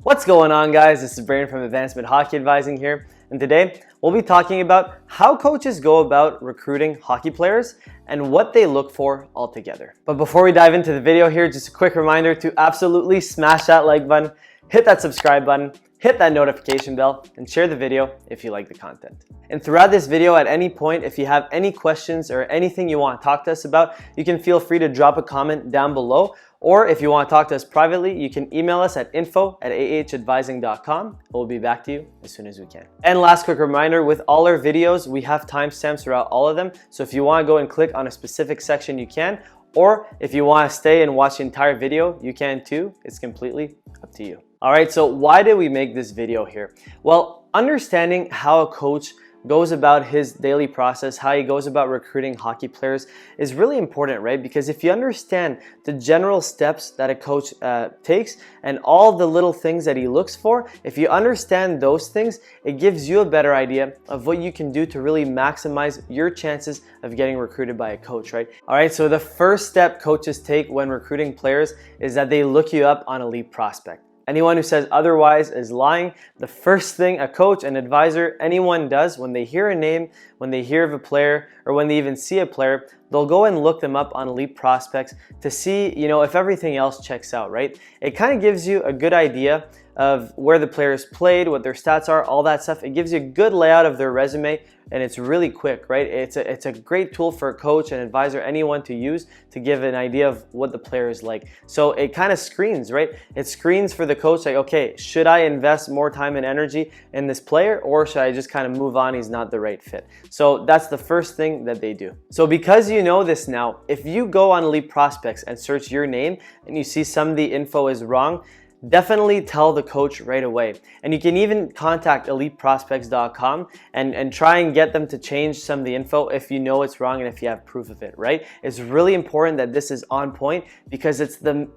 What's going on, guys? This is Brandon from Advancement Hockey Advising here, and today we'll be talking about how coaches go about recruiting hockey players and what they look for altogether. But before we dive into the video here, just a quick reminder to absolutely smash that like button, hit that subscribe button, hit that notification bell, and share the video if you like the content. And throughout this video, at any point, if you have any questions or anything you want to talk to us about, you can feel free to drop a comment down below. Or if you want to talk to us privately, you can email us at info@ahadvising.com. We'll be back to you as soon as we can. And last quick reminder, with all our videos, we have timestamps throughout all of them. So if you want to go and click on a specific section, you can. Or if you want to stay and watch the entire video, you can too. It's completely up to you. All right, so why did we make this video here? Well, understanding how a coach goes about his daily process, how he goes about recruiting hockey players is really important, right? Because if you understand the general steps that a coach takes and all the little things that he looks for, if you understand those things, it gives you a better idea of what you can do to really maximize your chances of getting recruited by a coach, right? All right, so the first step coaches take when recruiting players is that they look you up on Elite Prospect. Anyone who says otherwise is lying. The first thing a coach, an advisor, anyone does when they hear a name, when they hear of a player, or when they even see a player, they'll go and look them up on Elite Prospects to see, if everything else checks out, right? It kind of gives you a good idea of where the players played, what their stats are, all that stuff. It gives you a good layout of their resume, and it's really quick, right? It's a great tool for a coach, an advisor, anyone to use to give an idea of what the player is like. So it kind of screens, right? It screens for the coach like, okay, should I invest more time and energy in this player, or should I just kind of move on? He's not the right fit. So that's the first thing that they do. So because you know this now, if you go on Elite Prospects and search your name and you see some of the info is wrong, definitely tell the coach right away. And you can even contact eliteprospects.com and try and get them to change some of the info if you know it's wrong and if you have proof of it, right? It's really important that this is on point because it's the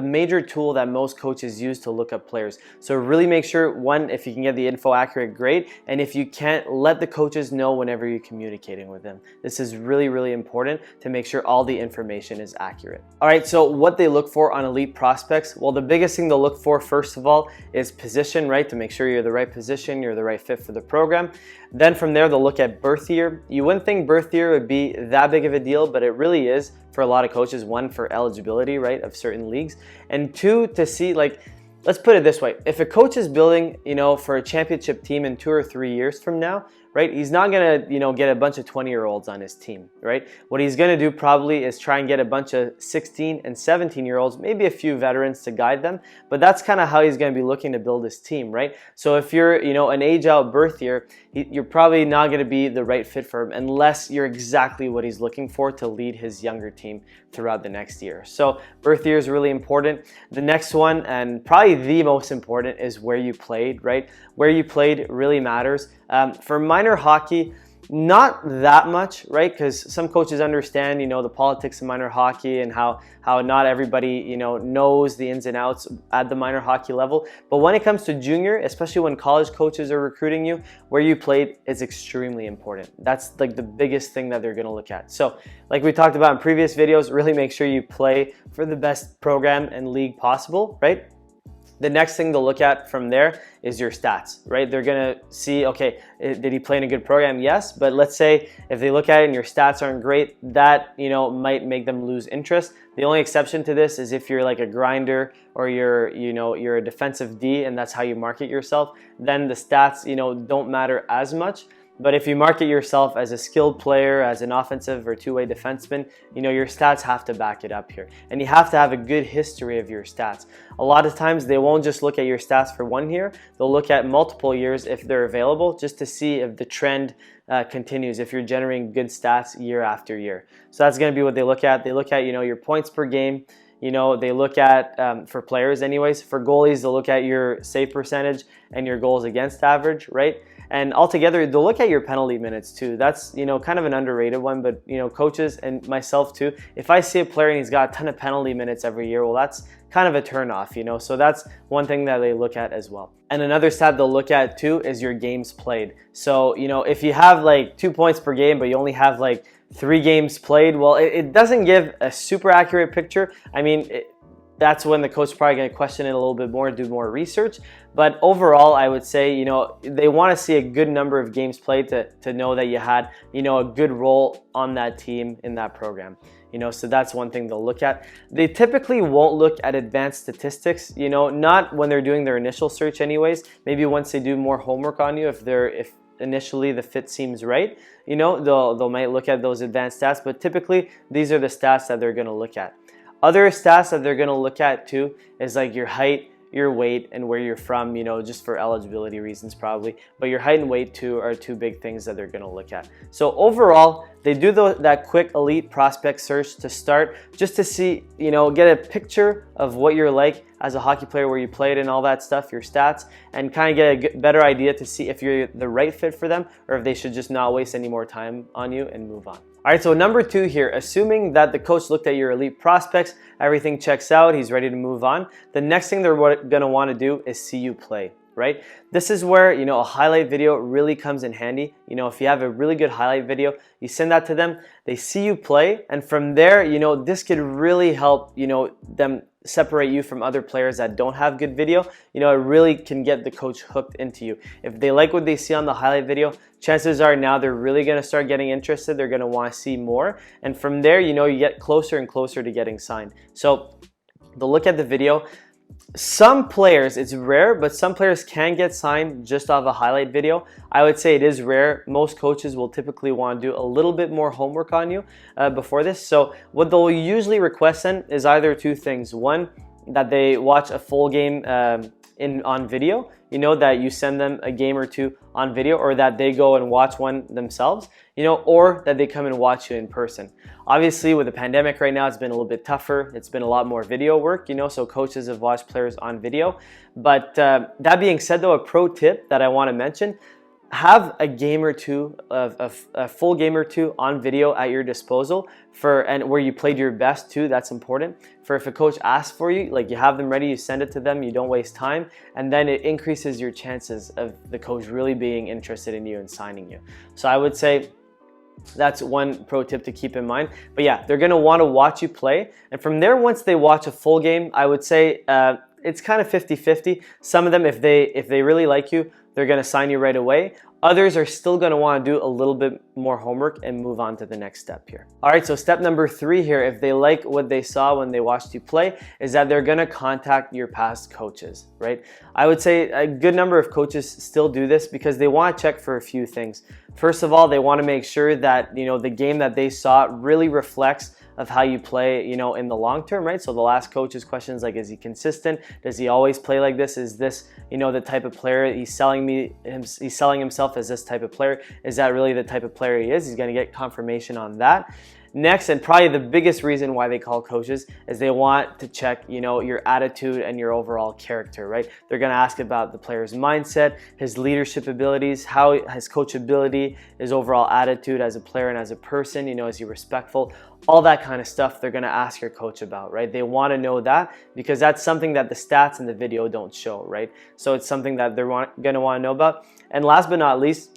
major tool that most coaches use to look up players. So really make sure, one, if you can get the info accurate, great. And if you can't, let the coaches know whenever you're communicating with them. This is really, really important to make sure all the information is accurate. All right, so what they look for on Elite Prospects, well, the biggest thing they'll look for first of all is position, right? To make sure you're the right position, you're the right fit for the program. Then from there, they'll look at birth year. You wouldn't think birth year would be that big of a deal, but it really is for a lot of coaches. One, for eligibility, right, of certain leagues, and two, to see, like, let's put it this way. If a coach is building, for a championship team in 2 or 3 years from now, right, he's not gonna, get a bunch of 20-year-olds on his team, right? What he's gonna do probably is try and get a bunch of 16 and 17-year-olds, maybe a few veterans to guide them, but that's kind of how he's gonna be looking to build his team, right? So if you're, an age-out birth year, you're probably not gonna be the right fit for him unless you're exactly what he's looking for to lead his younger team throughout the next year. So birth year is really important. The next one, and probably the most important, is where you played, right? Where you played really matters. For minor hockey, not that much, right? Because some coaches understand, the politics of minor hockey and how not everybody, knows the ins and outs at the minor hockey level. But when it comes to junior, especially when college coaches are recruiting you, where you played is extremely important. That's like the biggest thing that they're going to look at. So like we talked about in previous videos, really make sure you play for the best program and league possible, right? The next thing they'll look at from there is your stats, right? They're gonna see, okay, did he play in a good program? Yes, but let's say if they look at it and your stats aren't great, that, might make them lose interest. The only exception to this is if you're like a grinder or you're a defensive D and that's how you market yourself, then the stats, don't matter as much. But if you market yourself as a skilled player, as an offensive or two-way defenseman, your stats have to back it up here. And you have to have a good history of your stats. A lot of times they won't just look at your stats for 1 year, they'll look at multiple years if they're available, just to see if the trend continues, if you're generating good stats year after year. So that's gonna be what they look at. They look at, your points per game. They look at, for players anyways, for goalies, they'll look at your save percentage and your goals against average, right? And altogether, they'll look at your penalty minutes too. That's, kind of an underrated one, but, coaches and myself too, if I see a player and he's got a ton of penalty minutes every year, well, that's kind of a turnoff, so that's one thing that they look at as well. And another stat they'll look at too is your games played. So, if you have like 2 points per game, but you only have like 3 games played, well, it doesn't give a super accurate picture. I mean, that's when the coach is probably going to question it a little bit more, do more research. But overall, I would say, you know, they want to see a good number of games played to know that you had, you know, a good role on that team in that program. You know, so that's one thing they'll look at. They typically won't look at advanced statistics, you know, not when they're doing their initial search anyways. Maybe once they do more homework on you, if initially the fit seems right, you know, they'll might look at those advanced stats, but typically these are the stats that they're going to look at. Other stats that they're going to look at too is like your height, your weight, and where you're from, you know, just for eligibility reasons probably. But your height and weight too are two big things that they're going to look at. So overall, they do that quick elite prospect search to start, just to see, you know, get a picture of what you're like as a hockey player, where you played and all that stuff, your stats, and kind of get a better idea to see if you're the right fit for them or if they should just not waste any more time on you and move on. All right, so number 2 here, assuming that the coach looked at your elite prospects, everything checks out, he's ready to move on. The next thing they're going to want to do is see you play, right? This is where, you know, a highlight video really comes in handy. You know, if you have a really good highlight video, you send that to them, they see you play, and from there, you know, this could really help, you know, them separate you from other players that don't have good video. You know, it really can get the coach hooked into you. If they like what they see on the highlight video, chances are now they're really going to start getting interested. They're going to want to see more. And from there, you know, you get closer and closer to getting signed. So they'll look at the video. Some players, it's rare, but some players can get signed just off a highlight video. I would say it is rare. Most coaches will typically want to do a little bit more homework on you before this. So what they'll usually request then is either two things. One, that they watch a full game on video, you know, that you send them a game or two on video, or that they go and watch one themselves, you know, or that they come and watch you in person. Obviously, with the pandemic right now, it's been a little bit tougher. It's been a lot more video work, you know, so coaches have watched players on video. But that being said, though, a pro tip that I want to mention, have a game or two, a full game or two on video at your disposal and where you played your best too. That's important. For if a coach asks for you, like, you have them ready, you send it to them, you don't waste time, and then it increases your chances of the coach really being interested in you and signing you. So I would say that's one pro tip to keep in mind. But yeah, they're going to want to watch you play, and from there, once they watch a full game, I would say it's kind of 50-50. Some of them, if they really like you, they're going to sign you right away. Others are still going to want to do a little bit more homework and move on to the next step here. All right, so step number 3 here, if they like what they saw when they watched you play, is that they're going to contact your past coaches, right? I would say a good number of coaches still do this because they want to check for a few things. First of all, they want to make sure that, you know, the game that they saw really reflects of how you play, you know, in the long term, right? So they'll ask coaches questions like, is he consistent? Does he always play like this? Is this, you know, the type of player he's selling himself as this type of player? Is that really the type of player he is? He's going to get confirmation on that. Next, and probably the biggest reason why they call coaches, is they want to check, you know, your attitude and your overall character, right? They're going to ask about the player's mindset, his leadership abilities, how his coachability, his overall attitude as a player and as a person, you know, is he respectful? All that kind of stuff they're going to ask your coach about, right? They want to know that because that's something that the stats in the video don't show, right? So it's something that they're going to want to know about. And last but not least,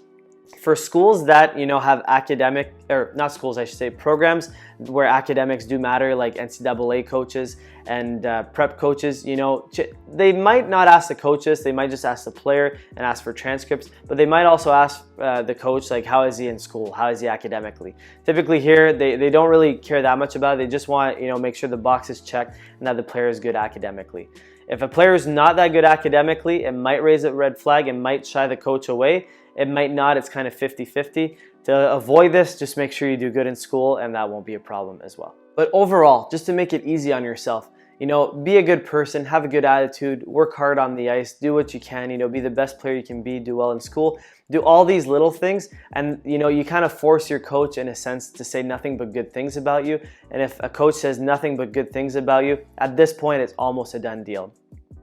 for schools that, you know, have academic, or not schools, I should say, programs where academics do matter, like NCAA coaches and prep coaches, you know, they might not ask the coaches, they might just ask the player and ask for transcripts, but they might also ask the coach, like, how is he in school? How is he academically? Typically here, they don't really care that much about it. They just want, you know, make sure the box is checked and that the player is good academically. If a player is not that good academically, it might raise a red flag, it might shy the coach away. It might not, it's kind of 50-50. To avoid this, just make sure you do good in school and that won't be a problem as well. But overall, just to make it easy on yourself, you know, be a good person, have a good attitude, work hard on the ice, do what you can, you know, be the best player you can be, do well in school, do all these little things, and, you know, you kind of force your coach in a sense to say nothing but good things about you. And if a coach says nothing but good things about you, at this point, it's almost a done deal.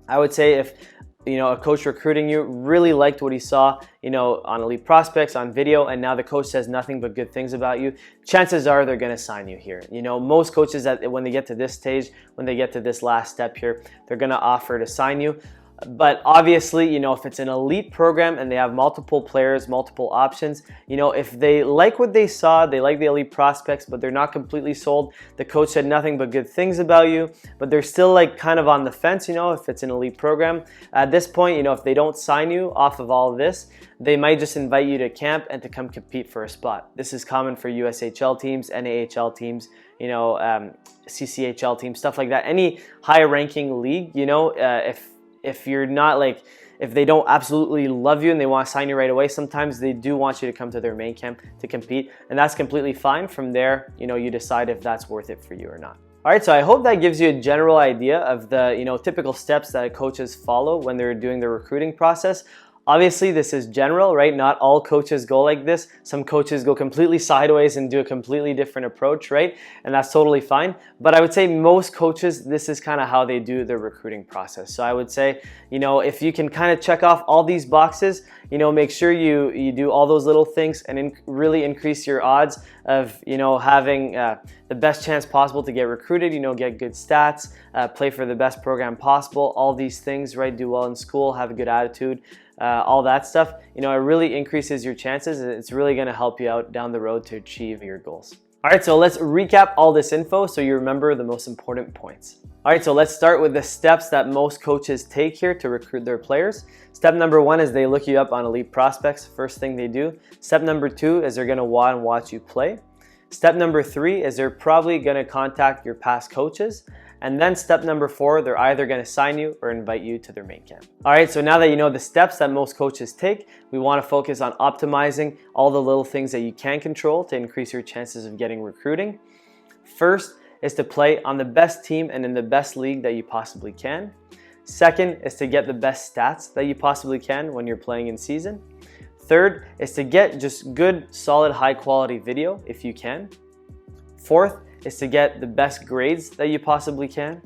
I would say if, you know, a coach recruiting you really liked what he saw, you know, on elite prospects, on video, and now the coach says nothing but good things about you, chances are they're going to sign you here. You know, most coaches, that when they get to this stage, when they get to this last step here, they're going to offer to sign you. But obviously, if it's an elite program and they have multiple players, multiple options, if they like what they saw, they like the elite prospects, but they're not completely sold, the coach said nothing but good things about you, but they're still like kind of on the fence, if it's an elite program. At this point, if they don't sign you off of all of this, they might just invite you to camp and to come compete for a spot. This is common for USHL teams, NAHL teams, CCHL teams, stuff like that. Any high ranking league, if you're not like, if they don't absolutely love you and they want to sign you right away, sometimes they do want you to come to their main camp to compete, and that's completely fine. From there, you decide if that's worth it for you or not. All right, so I hope that gives you a general idea of the typical steps that coaches follow when they're doing the recruiting process. Obviously, this is general, right? Not all coaches go like this. Some coaches go completely sideways and do a completely different approach, right? And that's totally fine. But I would say most coaches, this is kind of how they do their recruiting process. So I would say, if you can kind of check off all these boxes, make sure you do all those little things and really increase your odds of, having the best chance possible to get recruited, get good stats, play for the best program possible, all these things, right? Do well in school, have a good attitude. All that stuff, it really increases your chances, and it's really going to help you out down the road to achieve your goals. All right, so let's recap all this info so you remember the most important points. All right, so let's start with the steps that most coaches take here to recruit their players. Step number 1 is they look you up on elite prospects, first thing they do. Step number 2 is they're going to watch you play. Step number 3 is they're probably going to contact your past coaches. And then step number 4, they're either going to sign you or invite you to their main camp. All right, so now that you know the steps that most coaches take, we want to focus on optimizing all the little things that you can control to increase your chances of getting recruiting. First is to play on the best team and in the best league that you possibly can. Second is to get the best stats that you possibly can when you're playing in season. Third is to get just good, solid, high quality video if you can. Fourth is to get the best grades that you possibly can.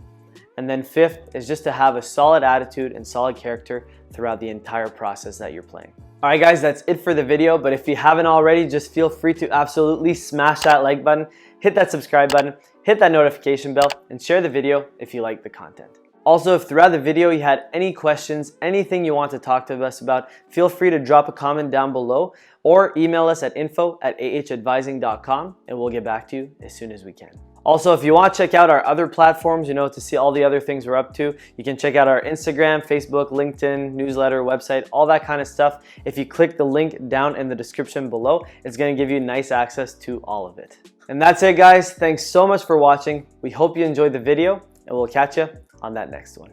And then fifth is just to have a solid attitude and solid character throughout the entire process that you're playing. All right, guys, that's it for the video. But if you haven't already, just feel free to absolutely smash that like button, hit that subscribe button, hit that notification bell, and share the video if you like the content. Also, if throughout the video you had any questions, anything you want to talk to us about, feel free to drop a comment down below or email us at info@ahadvising.com and we'll get back to you as soon as we can. Also, if you want to check out our other platforms, to see all the other things we're up to, you can check out our Instagram, Facebook, LinkedIn, newsletter, website, all that kind of stuff. If you click the link down in the description below, it's going to give you nice access to all of it. And that's it, guys. Thanks so much for watching. We hope you enjoyed the video, and we'll catch you on that next one.